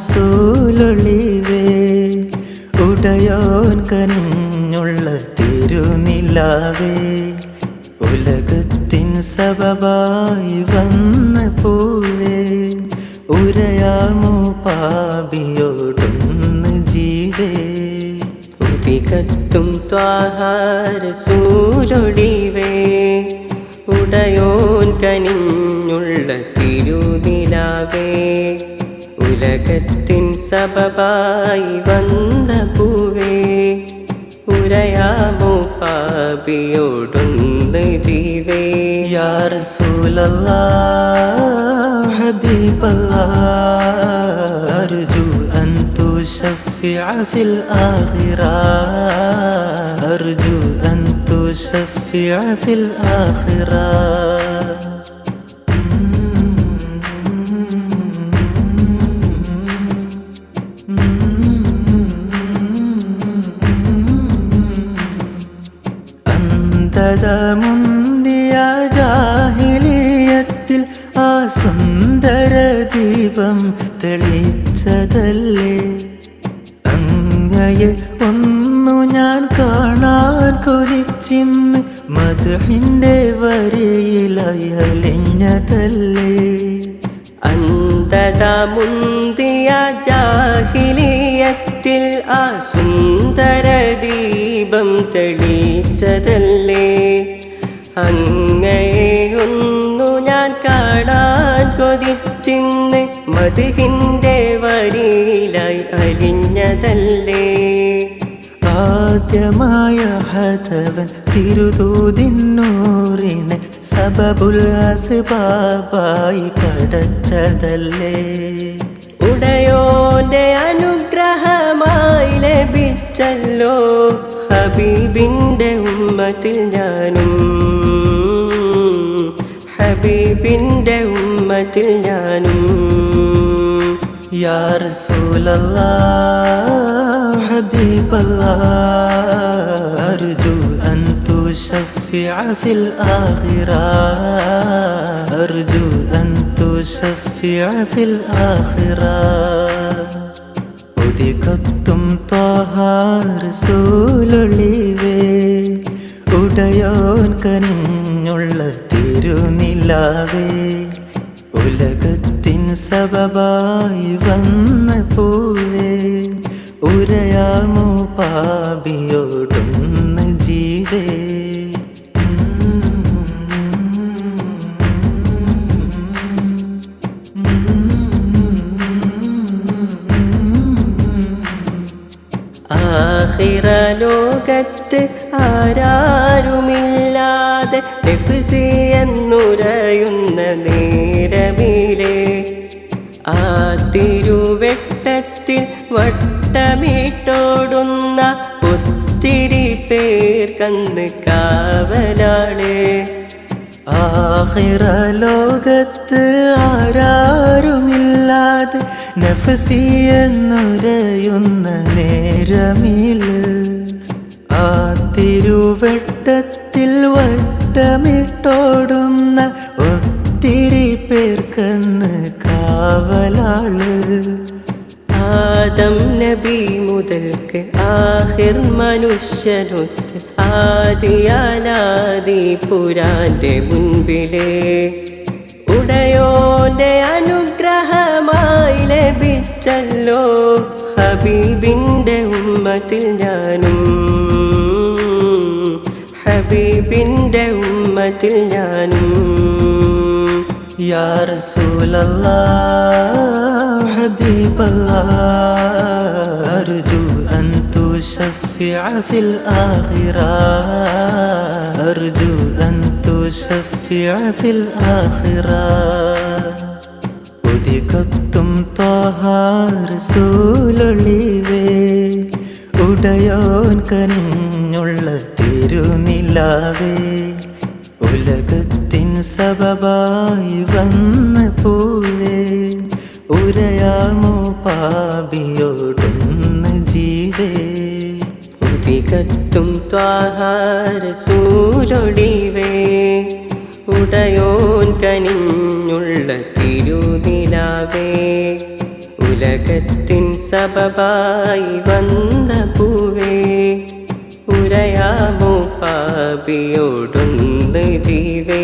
റസൂലൊളിവേ ഉടയോൻ കനിഞ്ഞുള്ള തിരുനിലാവേ ഉലകത്തിൻ സബബായി വന്ന പൂവേ ഉരയാമോ പാപിയോടൊന്ന് ജീവേ ഉദികത്തും ത്വാഹ റസൂലൊളിവേ ഉടയോൻ കനിഞ്ഞുള്ള തിരുനിലാവേ ഉലകത്തിൻ സബബായി വന്ന പൂവേ ഉരയാമോ പാപിയോടൊന്ന് ജീവേ യാ റസൂലല്ലാഹ് ഹബീബല്ലാഹ് അർജു അൻ തുശഫിഅ ഫിൽ ആഖിറ അർജു അൻ തുശഫിഅ ഫിൽ ആഖിറ മുന്തിയ ജാഹിലിയത്തിൽ ആ സുന്ദര ദീപം തെളിച്ചതല്ലേ അങ്ങയെ ഒന്നു ഞാൻ കാണാൻ കൊതിച്ചിന്ന് മദ്ഹിന്റെ വരിയിലായി അലിഞ്ഞതല്ലേ അന്ധത മുന്തിയ ജാഹിലിയത്തിൽ ആ സുന്ദര ദീപം തെളിച്ചതല്ലേ അങ്ങയെയൊന്നു ഞാൻ കാണാൻ കൊതിച്ചിന്ന് മദ്ഹിന്റെ വരിയിലായി അലിഞ്ഞതല്ലേ ആദ്യമായ ഹതവൻ തിരുതൂതിന്നൂറിനെ സബബുൽ അസ്ബാബായി പടച്ചതല്ലേ ഉടയോന്റെ അനുഗ്രഹമായി ലഭിച്ചല്ലോ ഹബീബിന്റെ ഉമ്മത്തിൽ ഞാനും ഹബീബിന്റെ ഉമ്മത്തിൽ ഞാനും യാ റസൂലല്ലാഹ് ഹബീബല്ലാഹ് അർജു അൻ തുശഫിഅ ഫിൽ ആഖിറ അർജു അൻ തുശഫിഅ ഫിൽ ആഖിറ ഉദികത്തും ത്വാഹ റസൂലൊളിവേ ഉടയോൻ കനിഞ്ഞുള്ള തിരുനിലാവേ ഉലകത്തിൻ സബബായി വന്ന പൂവേ ഉരയാമോ പാപിയോടൊന്ന് ജീവേ ആഖിറ ലോകത്ത് ആരാരുമില്ലാതെ നഫ്സി എന്നുരയുന്ന നേരമിലെ ആ തിരുവെട്ടത്തിൽ വട്ടമിട്ടോടുന്ന ഒത്തിരി പേർ കന്ന് കാവലാളെ ആഖിറ ലോകത്ത് ആരാരുമില്ലാതെ നഫ്സി എന്നുരയുന്ന നേരമില് ആ തിരുവെട്ടത്തിൽ വട്ടമിട്ടോടുന്ന ഒത്തിരി പേർക്കന്ന് കാവലാള് ആദം നബി മുതൽക്ക് ആഖിർ മനുഷ്യനൊത്ത് ആദിയാലാദി പുരാന്റെ മുൻപിലെ ഉടയോന്റെ അനുഗ്രഹമായി ലഭിച്ചല്ലോ ഹബീബിന്റെ ഉമ്മത്തിൽ ഞാനും ഹബീബിന്റെ ഉമ്മത്തിൽ ഞാനും യാ റസൂലല്ലാഹ് ഹബീബല്ലാഹ് അർജു അൻ തുശഫിഅ ഫിൽ ആഖിറ അർജു അൻ തുശഫിഅ ഫിൽ ആഖിറ ഉദികത്തും ത്വാഹ റസൂലൊളിവേ ഉടയോൻ കനിഞ്ഞുള്ള തിരുനിലാവേ ഉലകത്തിൻ സബബായി വന്ന പൂവേ ഉരയാമോ പാപിയോടൊന്ന് ജീവേ ഉദികത്തും ത്വാഹ റസൂലൊളിവേ ഉടയോൻ കനിഞ്ഞുള്ള തിരുനിലാവേ ഉലകത്തിൻ സബബായി വന്ന പൂവേ ഉരയാമോ പാപിയോടൊന്ന് ജീവേ